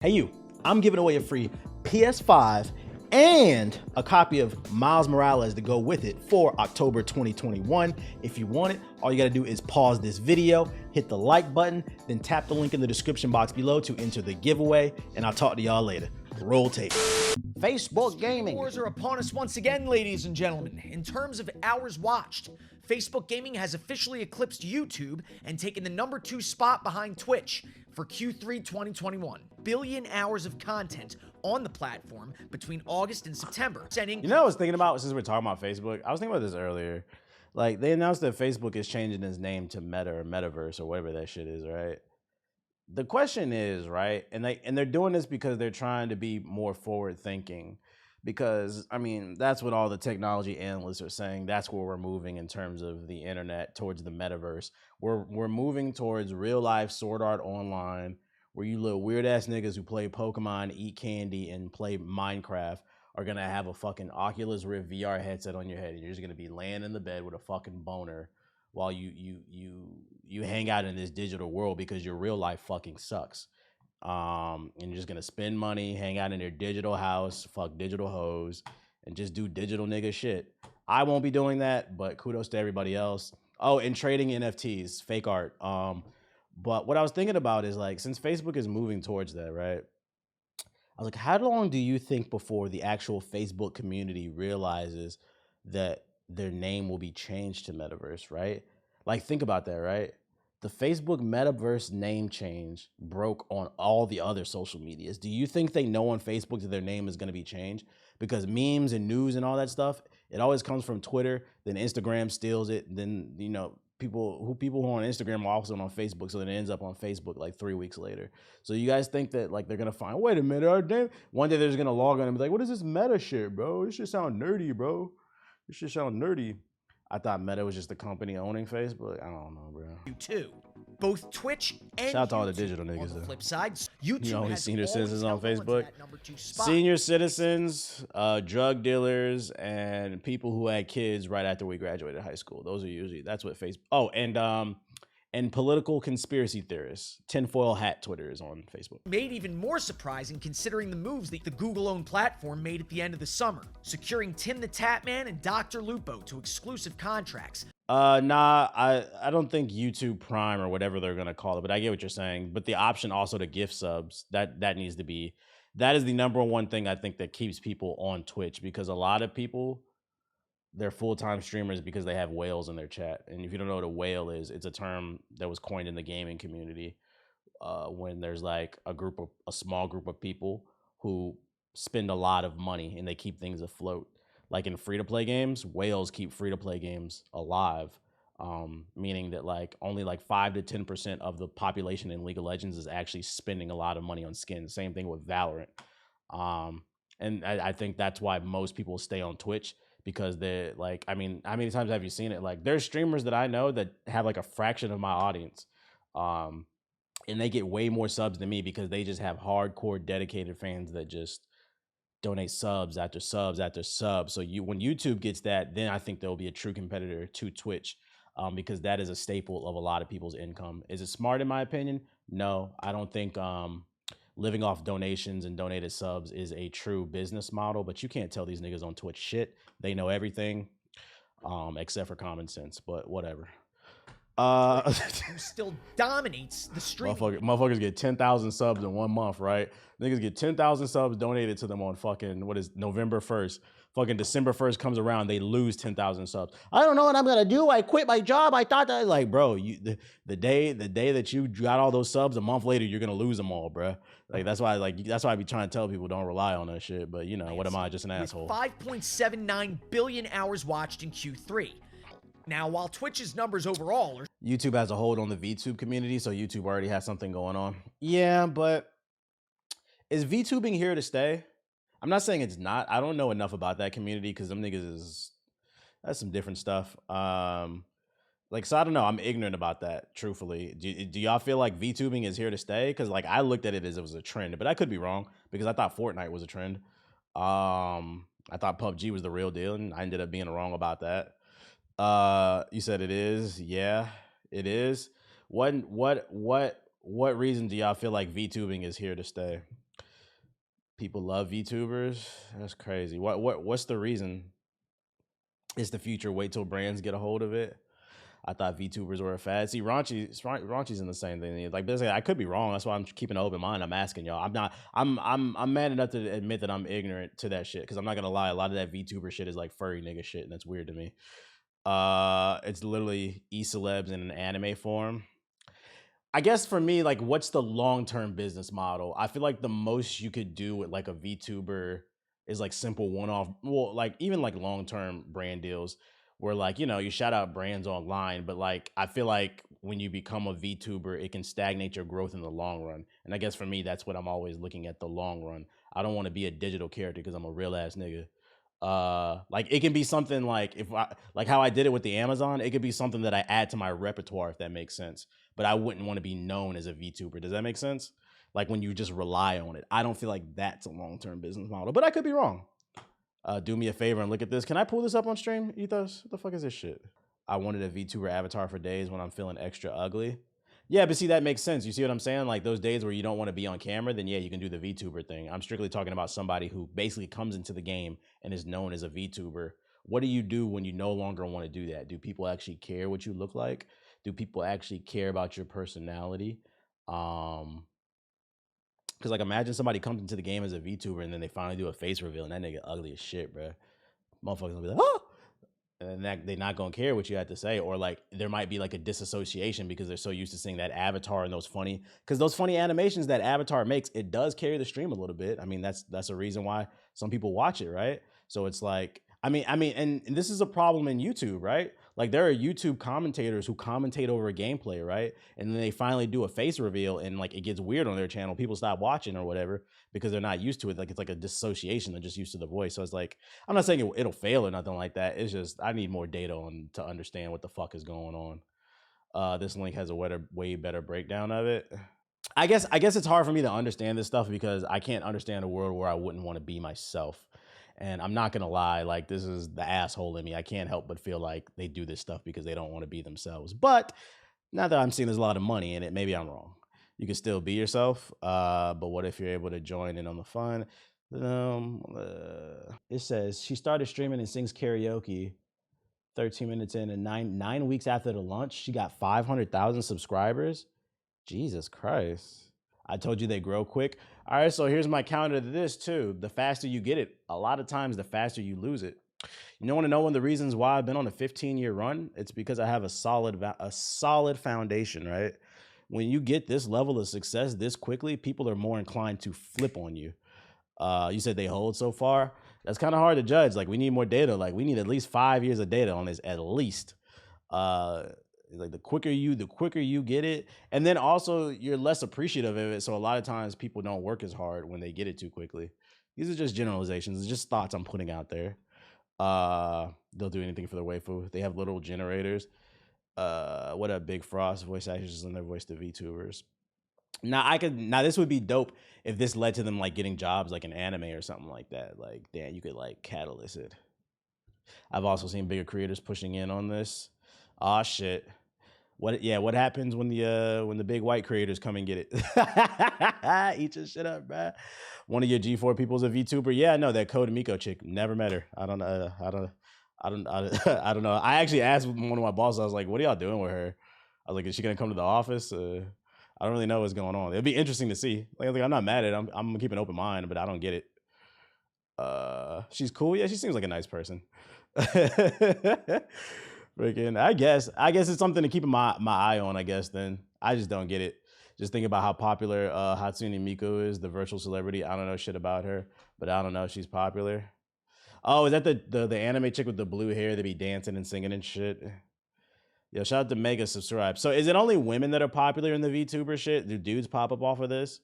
Hey you, I'm giving away a free PS5 and a copy of Miles Morales to go with it for October 2021. If you want it, all you gotta do is pause this video, hit the like button, then tap the link in the description box below to enter the giveaway, and I'll talk to y'all later. Roll tape. Facebook gaming wars are upon us once again, ladies and gentlemen. In terms of hours watched, Facebook gaming has officially eclipsed YouTube and taken the #2 spot behind Twitch for Q3 2021. Billion hours of content on the platform between August and September. You know what I was thinking about, since we're talking about Facebook? I was thinking about this earlier. Like, they announced that Facebook is changing its name to Meta or Metaverse or whatever that shit is, right? The question is, right, and they're doing this because they're trying to be more forward thinking, because I mean that's what all the technology analysts are saying. That's where we're moving in terms of the internet, towards the metaverse. We're moving towards real life Sword Art Online, where you little weird ass niggas who play Pokemon, eat candy, and play Minecraft are gonna have a fucking Oculus Rift VR headset on your head, and you're just gonna be laying in the bed with a fucking boner while you hang out in this digital world, because your real life fucking sucks. And you're just gonna spend money, hang out in your digital house, fuck digital hoes, and just do digital nigga shit. I won't be doing that, but kudos to everybody else. Oh, and trading NFTs, fake art. But what I was thinking about is, like, since Facebook is moving towards that, right? I was like, how long do you think before the actual Facebook community realizes that their name will be changed to Metaverse, right? Like, think about that, right? The Facebook Metaverse name change broke on all the other social medias. Do you think they know on Facebook that their name is going to be changed? Because memes and news and all that stuff, it always comes from Twitter, then Instagram steals it, then, you know, people who are on Instagram are also on Facebook, so then it ends up on Facebook like 3 weeks later. So you guys think that, like, they're gonna find, wait a minute, damn, one day they're just gonna log on and be like, what is this meta shit, bro? This shit sound nerdy, bro. This shit sound nerdy. I thought Meta was just the company owning Facebook. I don't know, bro. YouTube. Both Twitch and shout out to all the YouTube. digital niggas, On the though. flip side, YouTube You know, has senior citizens on always held Facebook. to that #2 spot. Senior citizens, drug dealers, and people who had kids right after we graduated high school. Those are usually, that's what Facebook. Oh, and political conspiracy theorists. Tinfoil hat Twitter is on Facebook. Made even more surprising considering the moves that the Google-owned platform made at the end of the summer, securing Tim the Tatman and Dr. Lupo to exclusive contracts. Nah, I don't think YouTube Prime or whatever they're gonna call it, but I get what you're saying. But the option also to gift subs, that needs to be, that is the #1 thing I think that keeps people on Twitch, because a lot of people, they're full-time streamers because they have whales in their chat. And if you don't know what a whale is, it's a term that was coined in the gaming community, when there's like a small group of people who spend a lot of money and they keep things afloat. Like in free-to-play games, whales keep free-to-play games alive, meaning that like only like 5 to 10% of the population in League of Legends is actually spending a lot of money on skins. Same thing with Valorant. And I think that's why most people stay on Twitch, because they're like, I mean, how many times have you seen it? Like, there's streamers that I know that have like a fraction of my audience, and they get way more subs than me because they just have hardcore dedicated fans that just donate subs after subs after subs. So when YouTube gets that, then I think there'll be a true competitor to Twitch, because that is a staple of a lot of people's income. Is it smart in my opinion? No, I don't think living off donations and donated subs is a true business model, but you can't tell these niggas on Twitch shit. They know everything, except for common sense, but whatever. Who still dominates the stream. Motherfuckers get 10,000 subs in 1 month, right? Niggas get 10,000 subs donated to them on fucking, what is November 1st? Fucking December 1st comes around, they lose 10,000 subs. I don't know what I'm gonna do. I quit my job. I thought that, like, bro, the day that you got all those subs, a month later you're gonna lose them all, bro. Like, that's why I be trying to tell people don't rely on that shit. But you know, what am I, just an asshole? 5.79 billion hours watched in Q3. Now, while Twitch's numbers overall are... YouTube has a hold on the VTube community, so YouTube already has something going on. Yeah, but is VTubing here to stay? I'm not saying it's not. I don't know enough about that community because them niggas that's some different stuff. Like, so I don't know. I'm ignorant about that, truthfully. Do y'all feel like VTubing is here to stay? Because like, I looked at it as it was a trend, but I could be wrong because I thought Fortnite was a trend. I thought PUBG was the real deal, and I ended up being wrong about that. You said it is. Yeah, it is. What reason do y'all feel like VTubing is here to stay? People love VTubers. That's crazy. What's the reason? Is the future? Wait till brands get a hold of it. I thought VTubers were a fad. See, Raunchy's in the same thing. Like, basically, I could be wrong. That's why I'm keeping an open mind. I'm asking y'all. I'm not. I'm mad enough to admit that I'm ignorant to that shit. Because I'm not gonna lie. A lot of that VTuber shit is like furry nigga shit, and that's weird to me. It's literally e-celebs in an anime form. I guess for me, like, what's the long-term business model? I feel like the most you could do with like a VTuber is like simple one-off, well, like even like long-term brand deals where like, you shout out brands online, but like I feel like when you become a VTuber, it can stagnate your growth in the long run. And I guess for me, that's what I'm always looking at, the long run. I don't want to be a digital character because I'm a real ass nigga. Like it can be something like like how I did it with the Amazon, it could be something that I add to my repertoire, if that makes sense. But I wouldn't want to be known as a VTuber. Does that make sense? Like when you just rely on it. I don't feel like that's a long-term business model, but I could be wrong. Do me a favor and look at this. Can I pull this up on stream, Ethos? What the fuck is this shit? I wanted a VTuber avatar for days when I'm feeling extra ugly. Yeah, but see, that makes sense. You see what I'm saying? Like those days where you don't want to be on camera, then yeah, you can do the VTuber thing. I'm strictly talking about somebody who basically comes into the game and is known as a VTuber. What do you do when you no longer want to do that? Do people actually care what you look like? Do people actually care about your personality? Because like imagine somebody comes into the game as a VTuber and then they finally do a face reveal and that nigga ugly as shit, bro. Motherfuckers gonna be like, oh, and they're not gonna care what you had to say, or like there might be like a disassociation because they're so used to seeing that avatar and those funny animations that avatar makes. It does carry the stream a little bit. I mean, that's a reason why some people watch it, right? So it's like, I mean, and this is a problem in YouTube, right? Like there are YouTube commentators who commentate over a gameplay, right? And then they finally do a face reveal and like it gets weird on their channel. People stop watching or whatever because they're not used to it. Like it's like a dissociation. They're just used to the voice. So it's like, I'm not saying it'll fail or nothing like that. It's just, I need more data on to understand what the fuck is going on. This link has a way better breakdown of it. I guess it's hard for me to understand this stuff because I can't understand a world where I wouldn't want to be myself. And I'm not gonna lie, like this is the asshole in me. I can't help but feel like they do this stuff because they don't want to be themselves. But now that I'm seeing there's a lot of money in it, maybe I'm wrong. You can still be yourself, but what if you're able to join in on the fun? It says she started streaming and sings karaoke 13 minutes in, and nine weeks after the launch, she got 500,000 subscribers. Jesus Christ. I told you they grow quick. All right, so here's my counter to this too. The faster you get it, a lot of times the faster you lose it. You want to know one of the reasons why I've been on a 15-year run? It's because I have a solid foundation, right? When you get this level of success this quickly, people are more inclined to flip on you. You said they hold so far. That's kind of hard to judge. Like we need more data. Like we need at least 5 years of data on this, at least. Like the quicker you get it, and then also you're less appreciative of it. So a lot of times people don't work as hard when they get it too quickly. These are just generalizations. It's just thoughts I'm putting out there. They'll do anything for their waifu. They have little generators. What up, Big Frost? Voice actors and their voice to VTubers. Now this would be dope if this led to them like getting jobs like in anime or something like that. Like, damn, you could like catalyst it. I've also seen bigger creators pushing in on this. Oh shit. What happens when the big white creators come and get it? Eat your shit up, bruh. One of your G4 people's a VTuber. Yeah, no, that Code Miko chick. Never met her. I don't know. I actually asked one of my bosses, I was like, what are y'all doing with her? I was like, is she gonna come to the office? I don't really know what's going on. It'd be interesting to see. Like I'm not mad at it. I'm gonna keep an open mind, but I don't get it. She's cool. Yeah, she seems like a nice person. Freaking, I guess it's something to keep my eye on, I guess. Then I just don't get it. Just think about how popular Hatsune Miku is, the virtual celebrity. I don't know shit about her, but I don't know, she's popular. Oh, is that the anime chick with the blue hair that be dancing and singing and shit? Yo, shout out to Mega subscribe. So is it only women that are popular in the VTuber shit? Do dudes pop up off of this?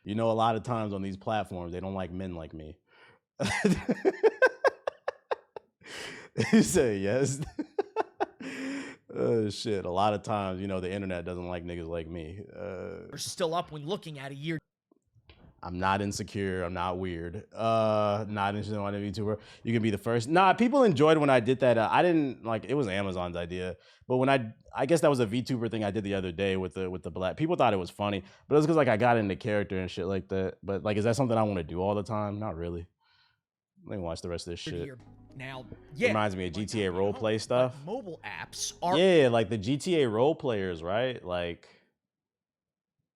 You know, a lot of times on these platforms, they don't like men like me. You say yes. Oh shit, a lot of times, you know, the internet doesn't like niggas like me. We're still up when looking at a year. I'm not insecure. I'm not weird. Not interested in a VTuber. You can be the first. Nah, people enjoyed when I did that. I didn't like. It was Amazon's idea, but when I I guess that was a VTuber thing I did the other day with the black. People thought it was funny, but it was because like I got into character and shit like that. But like, is that something I want to do all the time? Not really. Let me watch the rest of this shit. Now, yeah, reminds me of GTA roleplay stuff. Mobile apps are like the GTA role players, right? Like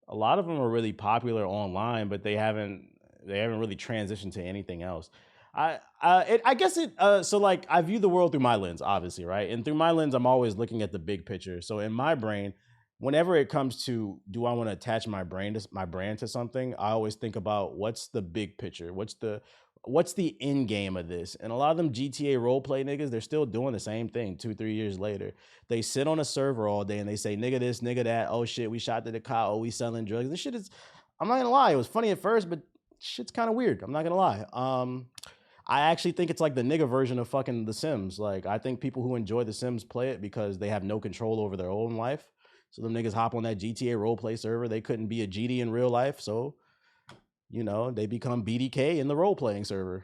a lot of them are really popular online, but they haven't really transitioned to anything else. I guess so like I view the world through my lens, obviously, right? And through my lens, I'm always looking at the big picture. So in my brain, whenever it comes to do I want to attach my brand to something, I always think about what's the big picture, what's the end game of this. And a lot of them GTA roleplay niggas, they're still doing the same thing 2-3 years later. They sit on a server all day and they say nigga this, nigga that. Oh shit, we shot to the car. Oh, we selling drugs. This shit is, I'm not gonna lie, it was funny at first, but shit's kind of weird. I'm not gonna lie. I actually think it's like the nigga version of fucking The Sims. Like, I think people who enjoy The Sims play it because they have no control over their own life. So them niggas hop on that GTA roleplay server. They couldn't be a GD in real life. So, you know, they become BDK in the role-playing server.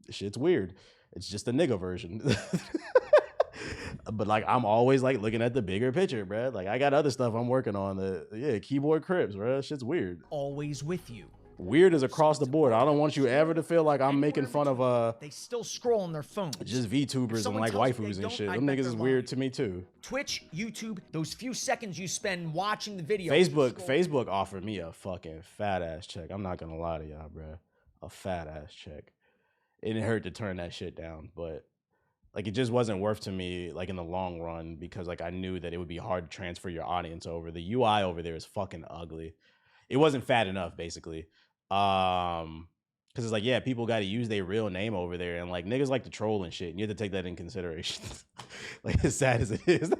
Shit's weird. It's just a nigga version. But like, I'm always like looking at the bigger picture, bro. Like, I got other stuff I'm working on. Keyboard Crips, bro. Shit's weird. Always with you. Weird is across the board. I don't want you ever to feel like I'm making fun of they still scroll on their phones. Just VTubers and like waifus and shit. Them niggas is weird to me too. Twitch, YouTube, those few seckons you spend watching the video. Facebook offered me a fucking fat ass check. I'm not gonna lie to y'all, bro. A fat ass check. It didn't hurt to turn that shit down, but like it just wasn't worth to me like in the long run because like I knew that it would be hard to transfer your audience over. The UI over there is fucking ugly. It wasn't fat enough, basically. Because it's like, yeah, people got to use their real name over there, and like niggas like to troll and shit, and you have to take that in consideration. Like as sad as it is,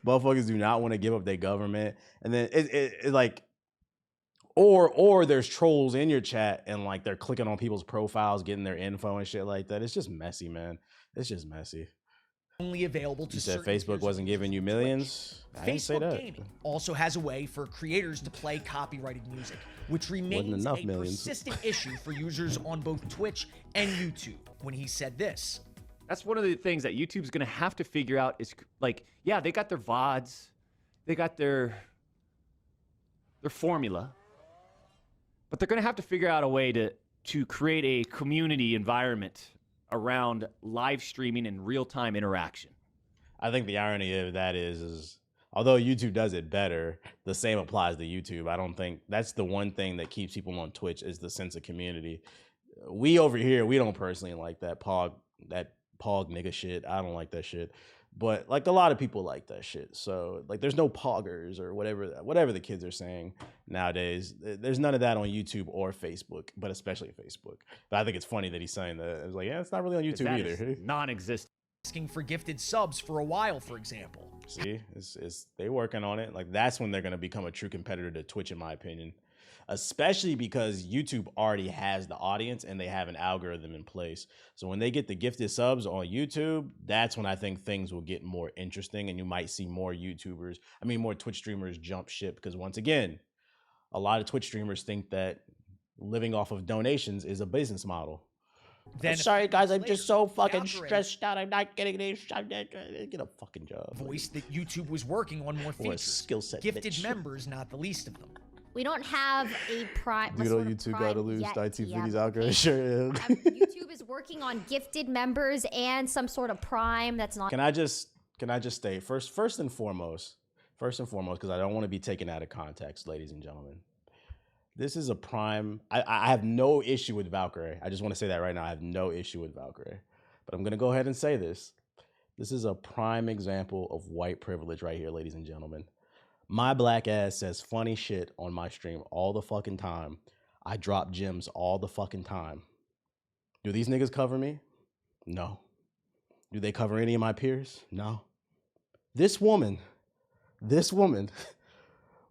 motherfuckers do not want to give up their government, and then it like, or there's trolls in your chat, and like they're clicking on people's profiles, getting their info and shit like that. It's just messy, man. It's just messy. Only available to you said Facebook wasn't giving you millions. I didn't say that. Gaming also has a way for creators to play copyrighted music, which remains a persistent issue for users on both Twitch and YouTube. When he said this, that's one of the things that YouTube's gonna have to figure out is like, yeah, they got their VODs, they got their formula, but they're gonna have to figure out a way to create a community environment around live streaming and real-time interaction. I think the irony of that is although YouTube does it better, the same applies to YouTube. I don't think that's the one thing that keeps people on Twitch is the sense of community. We over here, we don't personally like that pog nigga shit. I don't like that shit. But like a lot of people like that shit. So like there's no poggers or whatever the kids are saying nowadays. There's none of that on YouTube or Facebook, but especially Facebook. But I think it's funny that he's saying that. It's like, yeah, it's not really on YouTube either. Non-existent. Asking for gifted subs for a while, for example. See, they working on it. Like that's when they're gonna become a true competitor to Twitch, in my opinion. Especially because YouTube already has the audience and they have an algorithm in place. So when they get the gifted subs on YouTube, that's when I think things will get more interesting and you might see more more Twitch streamers jump ship. Because once again, a lot of Twitch streamers think that living off of donations is a business model. Then sorry guys, I'm just so fucking stressed out. I'm not getting this. Get a fucking job. Voice that YouTube was working on more features. Skill set. Gifted members, not the least of them. We don't have a prime. Dude, on YouTube gotta lose ITV's algorithm. Sure. YouTube is working on gifted members and some sort of prime that's not. Can I just state first and foremost, because I don't want to be taken out of context, ladies and gentlemen. This is a prime. I have no issue with Valkyrie. I just want to say that right now. I have no issue with Valkyrie. But I'm gonna go ahead and say this. This is a prime example of white privilege right here, ladies and gentlemen. My black ass says funny shit on my stream all the fucking time. I drop gems all the fucking time. Do these niggas cover me? No. Do they cover any of my peers? No. This woman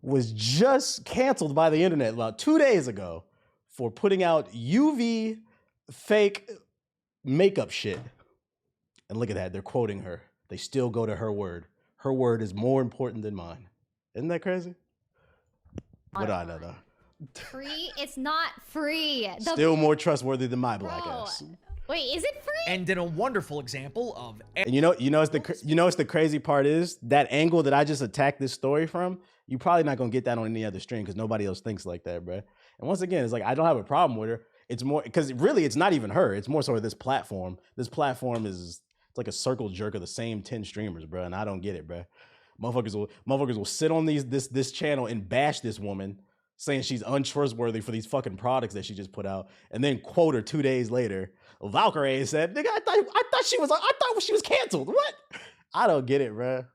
was just canceled by the internet about 2 days ago for putting out UV fake makeup shit. And look at that, they're quoting her. They still go to her word. Her word is more important than mine. Isn't that crazy? What do I know though? Free? It's not free. Still more trustworthy than my black ass. Wait, is it free? And in a wonderful example of And you know what's the crazy part is that angle that I just attacked this story from. You probably not gonna get that on any other stream because nobody else thinks like that, bro. And once again, it's like I don't have a problem with her. It's more because really it's not even her. It's more so this platform. This platform is it's like a circle jerk of the same 10 streamers, bro. And I don't get it, bro. Motherfuckers will sit on this channel and bash this woman, saying she's untrustworthy for these fucking products that she just put out, and then quote her 2 days later. Valkyrie said, "Nigga, I thought she was canceled. What? I don't get it, bro.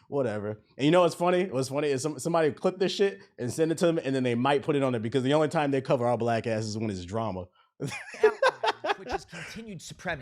Whatever." And you know what's funny? What's funny is somebody clip this shit and send it to them, and then they might put it on it because the only time they cover our black ass is when it's drama. Twitch's continued supremacy.